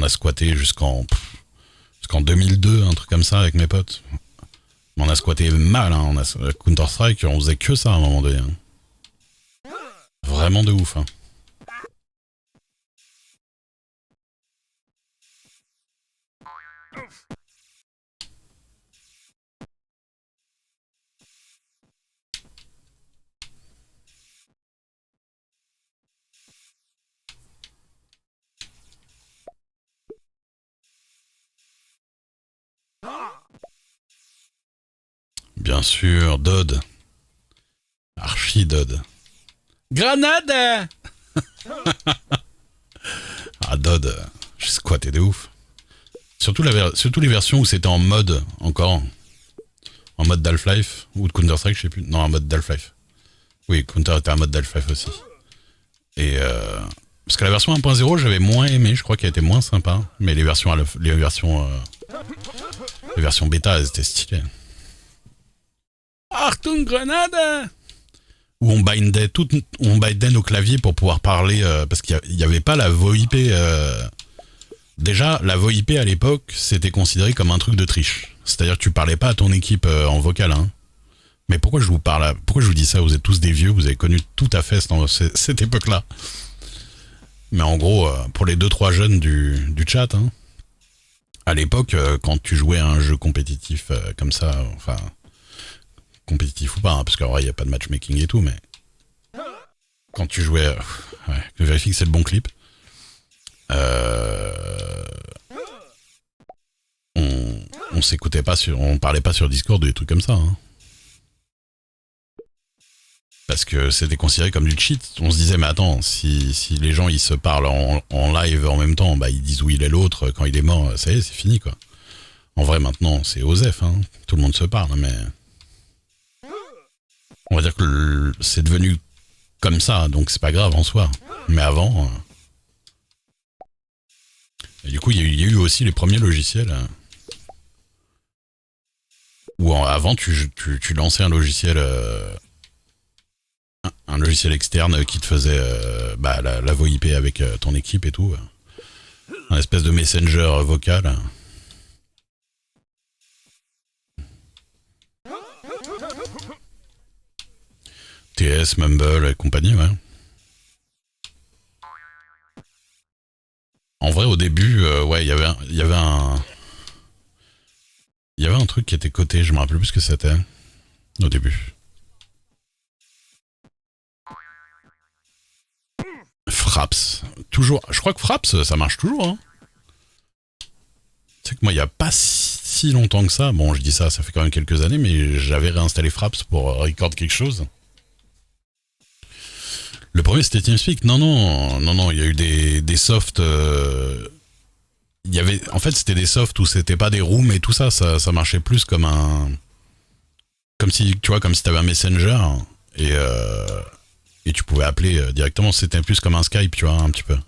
a squatté jusqu'en 2002, un truc comme ça avec mes potes. On a squatté mal, hein. Counter-Strike, on faisait que ça à un moment donné. Hein. Vraiment de ouf. Hein. Bien sûr, Dodd. Archi Dodd. Grenade. Ah, Dodd, j'ai squatté de ouf. Surtout les versions où c'était en mode encore. En mode d'Half-Life ou de Counter-Strike, je sais plus. Non, en mode d'Half-Life. Oui, Counter était en mode d'Half-Life aussi. Et parce que la version 1.0, j'avais moins aimé, je crois qu'elle était moins sympa. Mais les versions bêta, elles étaient stylées. Achtung Grenade. Où on bindait nos claviers pour pouvoir parler, parce qu'il n'y avait pas la VoIP. Déjà, la VoIP à l'époque, c'était considéré comme un truc de triche. C'est-à-dire que tu parlais pas à ton équipe en vocal. Hein. Mais pourquoi je vous dis ça? Vous êtes tous des vieux, vous avez connu tout à fait cette époque-là. Mais en gros, pour les 2-3 jeunes du chat, hein, à l'époque, quand tu jouais à un jeu compétitif comme ça, enfin, compétitif ou pas, hein, parce qu'en vrai, il n'y a pas de matchmaking et tout, mais quand tu jouais... ouais, je vérifie que c'est le bon clip. On s'écoutait pas on parlait pas sur Discord ou des trucs comme ça. Hein. Parce que c'était considéré comme du cheat. On se disait, mais attends, si les gens ils se parlent en live en même temps, bah ils disent où il est l'autre, quand il est mort, ça y est, c'est fini quoi. En vrai, maintenant, c'est OSEF, hein. Tout le monde se parle, mais... On va dire que c'est devenu comme ça, donc c'est pas grave en soi. Mais avant... Et du coup, il y a eu aussi les premiers logiciels... où avant, tu lançais un logiciel... un logiciel externe qui te faisait la VoIP avec ton équipe et tout. Un espèce de messenger vocal. TS, Mumble et compagnie, ouais. En vrai, au début, ouais, il y avait un truc qui était coté, je me rappelle plus ce que c'était. Au début. Fraps. Toujours. Je crois que Fraps, ça marche toujours. Hein. Tu sais que moi, il n'y a pas si longtemps que ça. Bon, je dis ça, ça fait quand même quelques années, mais j'avais réinstallé Fraps pour record quelque chose. Le premier, c'était TeamSpeak. Non, il y a eu des softs. En fait, c'était des softs où c'était pas des rooms et tout ça. Ça marchait plus comme un. Comme si, tu vois, comme si t'avais un messenger et tu pouvais appeler directement. C'était plus comme un Skype, tu vois, un petit peu.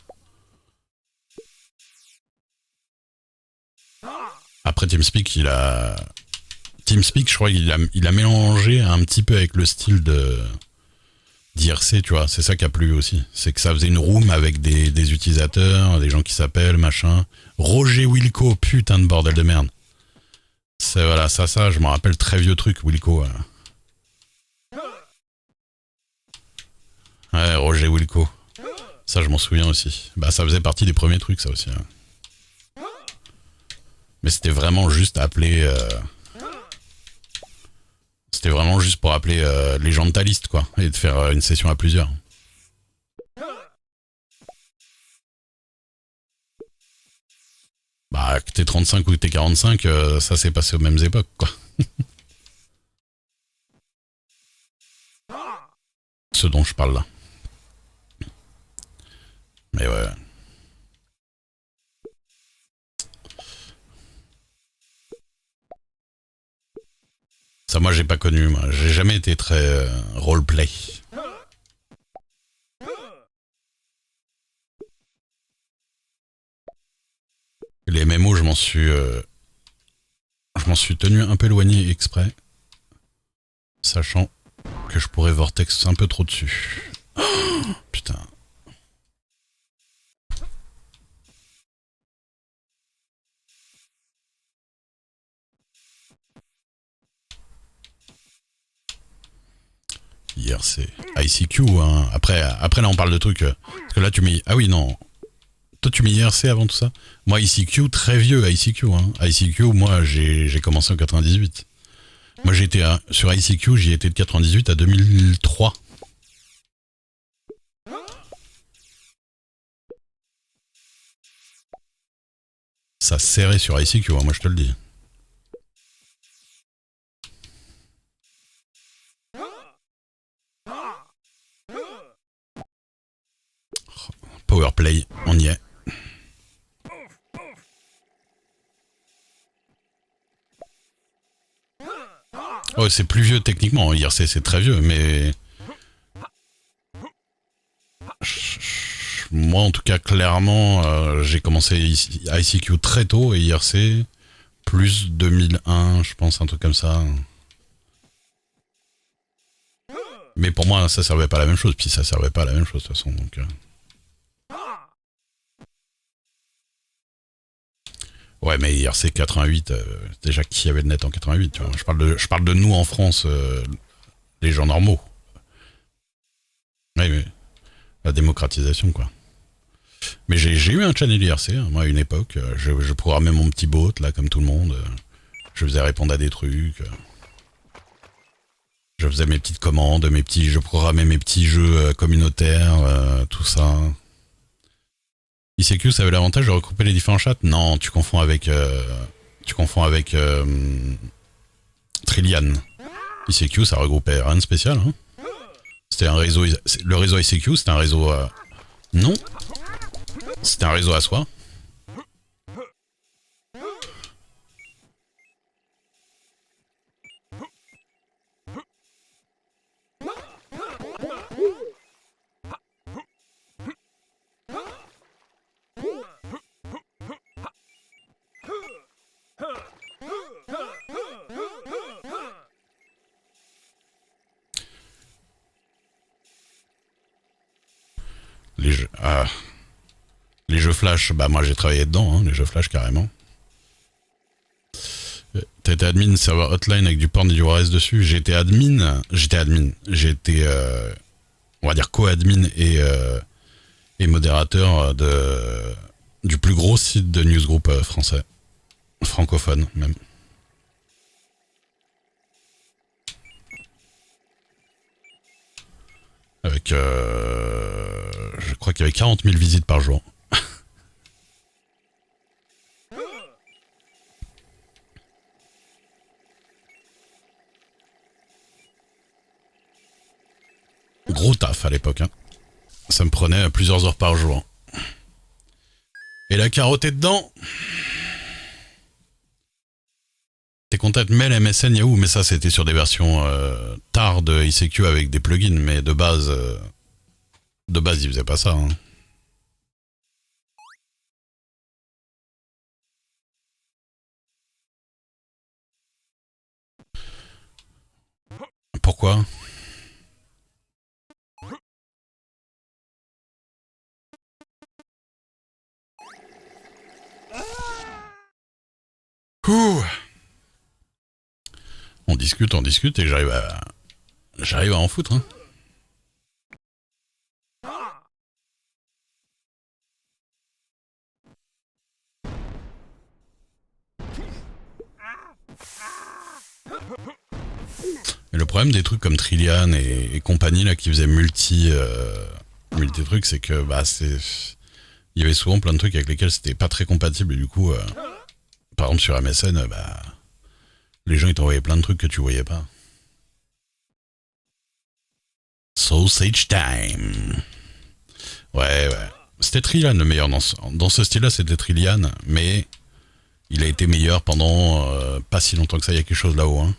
Après TeamSpeak, TeamSpeak, je crois qu'il a mélangé un petit peu avec le style d'IRC, tu vois. C'est ça qui a plu aussi. C'est que ça faisait une room avec des utilisateurs, des gens qui s'appellent, machin. Roger Wilco, putain de bordel de merde. C'est voilà, ça, je me rappelle très vieux truc, Wilco. Ouais, Roger Wilco. Ça, je m'en souviens aussi. Bah, ça faisait partie des premiers trucs, ça aussi. Hein. Mais c'était vraiment juste appeler... C'était vraiment juste pour appeler les gens de ta liste, quoi. Et de faire une session à plusieurs. Bah, que t'es 35 ou que t'es 45, ça s'est passé aux mêmes époques, quoi. Ce dont je parle là. Mais ouais. Ça, moi, j'ai pas connu. Moi. J'ai jamais été très roleplay. Les MMO, je m'en suis tenu un peu éloigné exprès, sachant que je pourrais vortex un peu trop dessus. Oh, putain. IRC. ICQ, hein. Après là, on parle de trucs. Parce que là, tu mets. Ah oui, non. Toi, tu mets IRC avant tout ça. Moi, ICQ, très vieux ICQ. Hein. ICQ, moi, j'ai commencé en 98. Moi, j'étais sur ICQ, j'y étais de 98 à 2003. Ça serrait sur ICQ, hein, moi, je te le dis. Powerplay, on y est. Oh, c'est plus vieux techniquement, IRC c'est très vieux, mais... Moi en tout cas, clairement, j'ai commencé ICQ très tôt et IRC, plus 2001, je pense, un truc comme ça. Mais pour moi, ça servait pas à la même chose, puis ça servait pas à la même chose de toute façon, donc... Ouais, mais IRC 88, déjà qui avait le net en 88, tu vois. Je parle de nous en France, les gens normaux. Oui, mais la démocratisation, quoi. Mais j'ai eu un channel IRC, hein, moi, à une époque. Je programmais mon petit bot, là, comme tout le monde. Je faisais répondre à des trucs. Je faisais mes petites commandes, je programmais mes petits jeux communautaires, tout ça. ICQ, ça avait l'avantage de regrouper les différents chats. Non, tu confonds avec Trillian. ICQ, ça regroupait rien de spécial. Hein. C'était un réseau. Le réseau ICQ, c'était un réseau. Non. C'était un réseau à soi. Les jeux Flash, bah moi j'ai travaillé dedans, hein, les jeux Flash carrément. T'as été admin serveur hotline avec du porn et du RS dessus. J'étais admin. J'étais, on va dire co-admin et modérateur du plus gros site de newsgroup français, francophone même. Avec, je crois qu'il y avait 40 000 visites par jour. Gros taf à l'époque, hein. Ça me prenait plusieurs heures par jour. Et la carotte est dedans. Tes contacts mail, MSN, Yahoo, mais ça c'était sur des versions tard de ICQ avec des plugins, mais de base ils faisaient pas ça. Hein. Pourquoi ? Ouh. On discute et j'arrive à en foutre. Hein. Et le problème des trucs comme Trillian et compagnie là qui faisaient multi trucs, c'est que bah il y avait souvent plein de trucs avec lesquels c'était pas très compatible et du coup par exemple sur MSN bah les gens ils t'envoyaient plein de trucs que tu voyais pas. Sausage time. Ouais. C'était Trillian le meilleur dans ce style-là, c'était Trillian, mais il a été meilleur pendant pas si longtemps que ça. Il y a quelque chose là-haut. Hein.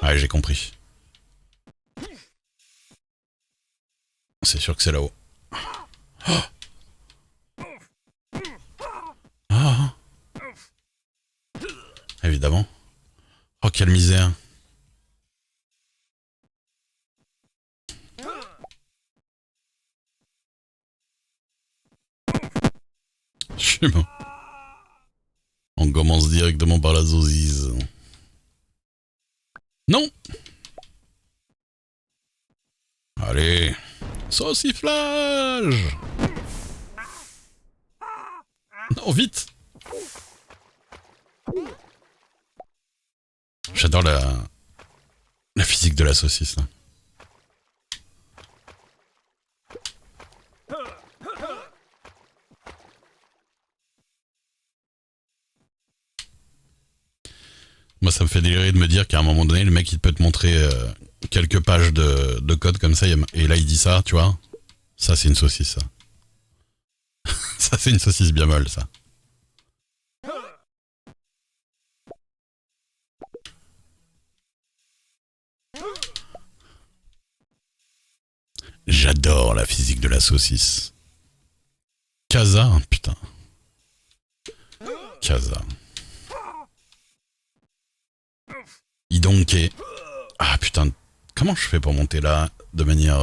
Ouais, j'ai compris. C'est sûr que c'est là-haut. Oh ah. Évidemment. Oh, quelle misère. Je suis mort. On commence directement par la zozise. Non. Sauciflage. Non, vite. J'adore la physique de la saucisse, là. Moi, ça me fait délirer de me dire qu'à un moment donné, le mec, il peut te montrer quelques pages de code comme ça, et là, il dit ça, tu vois. Ça, c'est une saucisse, ça. Ça, c'est une saucisse bien molle, ça. J'adore la physique de la saucisse. Casa, putain. Casa. Idonké. Ah putain, comment je fais pour monter là de manière...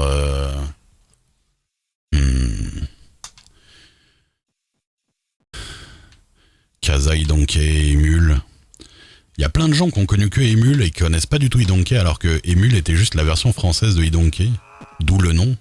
Casa, Idonké, Emule. Il y a plein de gens qui ont connu que Emule et qui connaissent pas du tout Idonké alors que Emule était juste la version française de Idonké. D'où le nom.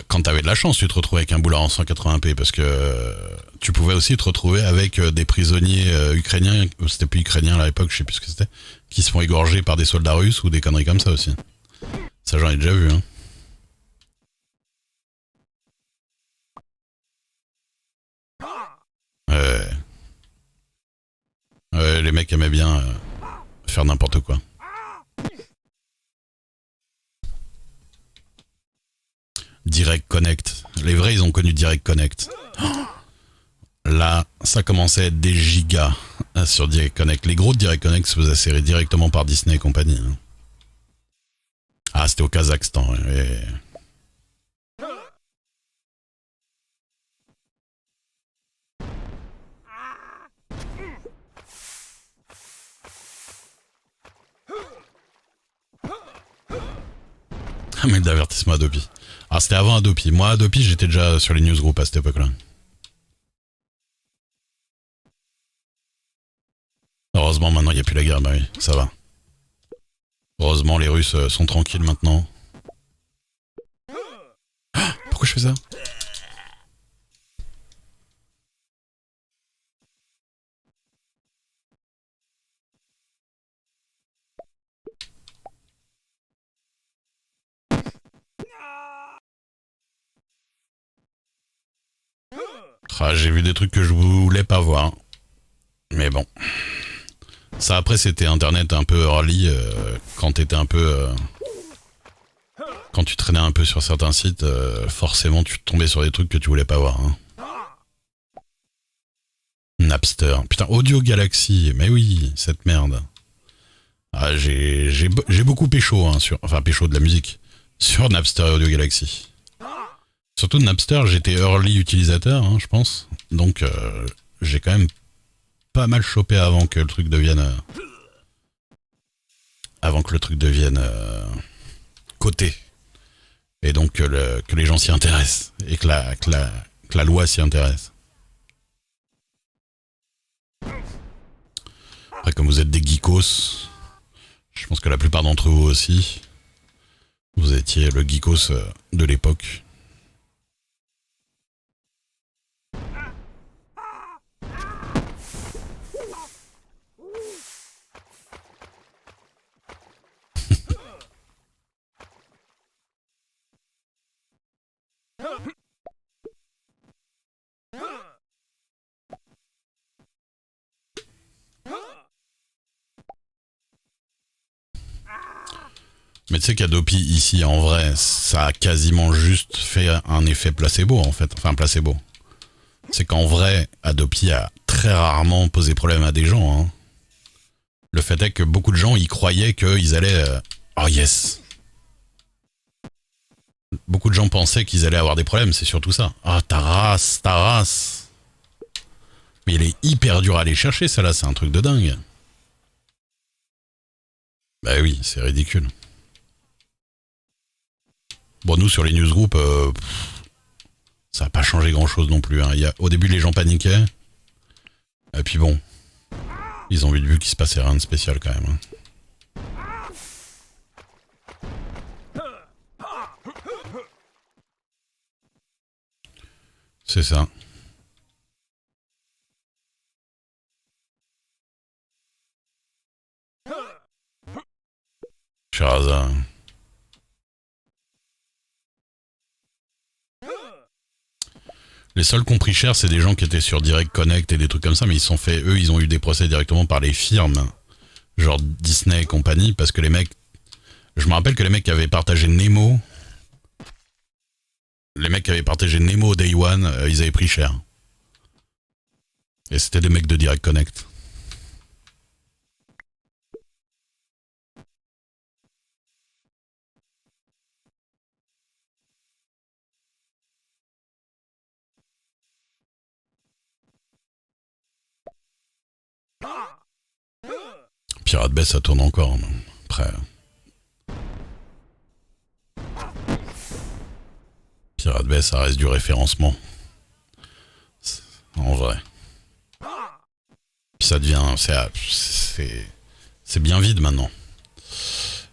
Quand t'avais de la chance, tu te retrouvais avec un boulard en 180p parce que tu pouvais aussi te retrouver avec des prisonniers ukrainiens, c'était plus ukrainien à l'époque, je sais plus ce que c'était, qui se font égorger par des soldats russes ou des conneries comme ça aussi. Ça j'en ai déjà vu, hein. Ouais. Ouais, les mecs aimaient bien faire n'importe quoi. Direct Connect. Les vrais, ils ont connu Direct Connect. Là, ça commençait à être des gigas sur Direct Connect. Les gros de Direct Connect se faisaient serrer directement par Disney et compagnie. Ah, c'était au Kazakhstan. Ouais. Un mail d'avertissement Adopi. Ah, c'était avant Adopi. Moi, Adopi, j'étais déjà sur les newsgroups à cette époque-là. Heureusement, maintenant, il n'y a plus la guerre. Bah oui, ça va. Heureusement, les Russes sont tranquilles maintenant. Ah, pourquoi je fais ça? Ah, j'ai vu des trucs que je voulais pas voir. Mais bon. Ça, après, c'était Internet un peu early. Quand t'étais un peu... quand tu traînais un peu sur certains sites, forcément, tu tombais sur des trucs que tu voulais pas voir. Hein. Napster. Putain, Audio Galaxy. Mais oui, cette merde. Ah, j'ai beaucoup pécho, hein, enfin pécho de la musique, sur Napster et Audio Galaxy. Surtout Napster, j'étais early utilisateur, hein, je pense. Donc j'ai quand même pas mal chopé avant que le truc devienne... coté. Et donc que les gens s'y intéressent. Et que la loi s'y intéresse. Après, comme vous êtes des geekos, je pense que la plupart d'entre vous aussi, vous étiez le geekos de l'époque. Mais tu sais qu'Adopi, ici, en vrai, ça a quasiment juste fait un effet placebo, en fait. Enfin, placebo. C'est qu'en vrai, Adopi a très rarement posé problème à des gens. Hein. Le fait est que beaucoup de gens y croyaient qu'ils allaient... oh yes. Beaucoup de gens pensaient qu'ils allaient avoir des problèmes, c'est surtout ça. Ah, ta race. Mais il est hyper dur à aller chercher, ça là, c'est un truc de dingue. Bah oui, c'est ridicule. Bon, nous, sur les newsgroups, Ça a pas changé grand chose non plus. Hein. Au début, les gens paniquaient. Et puis bon, ils ont vu qu'il se passait rien de spécial quand même. Hein. C'est ça. Sherazade. Les seuls qui ont pris cher, c'est des gens qui étaient sur Direct Connect et des trucs comme ça, mais eux, ils ont eu des procès directement par les firmes, genre Disney et compagnie, parce que les mecs, je me rappelle que les mecs qui avaient partagé Nemo Day One, ils avaient pris cher. Et c'était des mecs de Direct Connect. Pirate Bay, ça tourne encore. Hein. Après. Pirate Bay, ça reste du référencement. En vrai. Puis ça devient. C'est bien vide maintenant.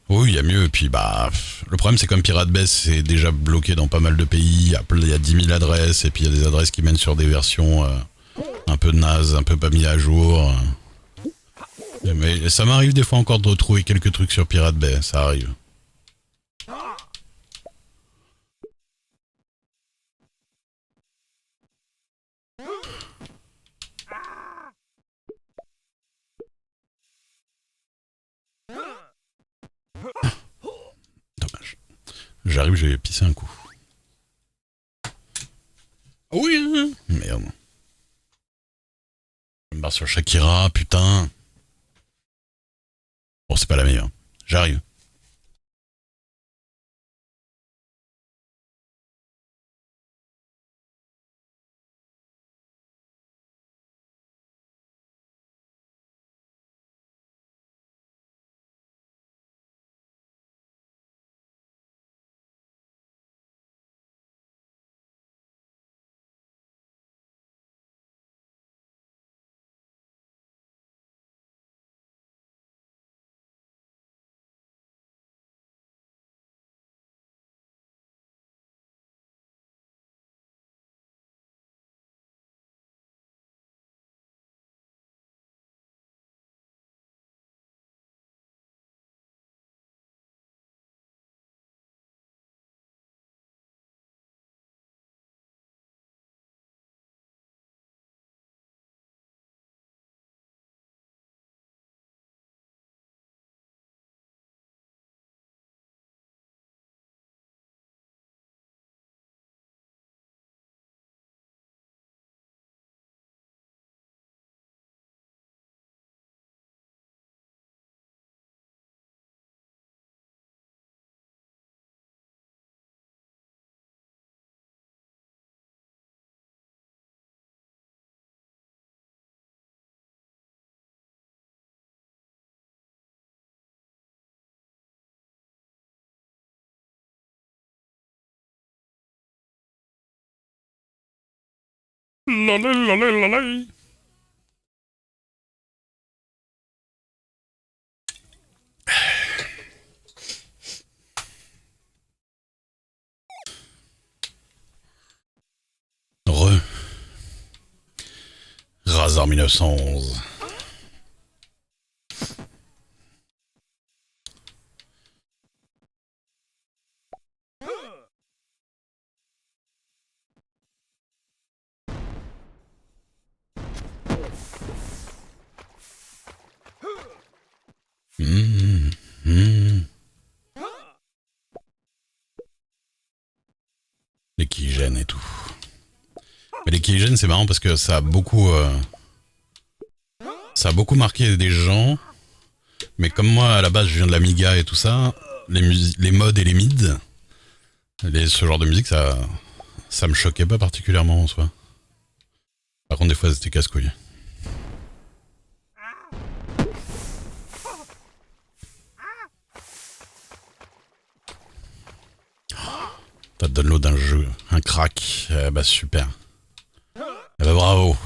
Oui, il y a mieux. Et puis, bah. Le problème, c'est comme Pirate Bay, c'est déjà bloqué dans pas mal de pays. Il y a 10 000 adresses. Et puis, il y a des adresses qui mènent sur des versions un peu nazes, un peu pas mis à jour. Mais ça m'arrive des fois encore de retrouver quelques trucs sur Pirate Bay. Ça arrive. Dommage. J'arrive, je vais pisser un coup. Oui. Merde. Je me barre sur Shakira, putain. Bon, c'est pas la meilleure. J'arrive. Lalalala. Razor 1911. Mmh, mmh. Les Keygen et tout. Mais les Keygen, c'est marrant parce que ça a beaucoup marqué des gens. Mais comme moi, à la base, je viens de l'Amiga et tout ça, les mods et les mids, ce genre de musique, ça me choquait pas particulièrement en soi. Par contre, des fois, c'était casse-couille. T'as download un jeu, un crack. Bah super. Eh bah bravo.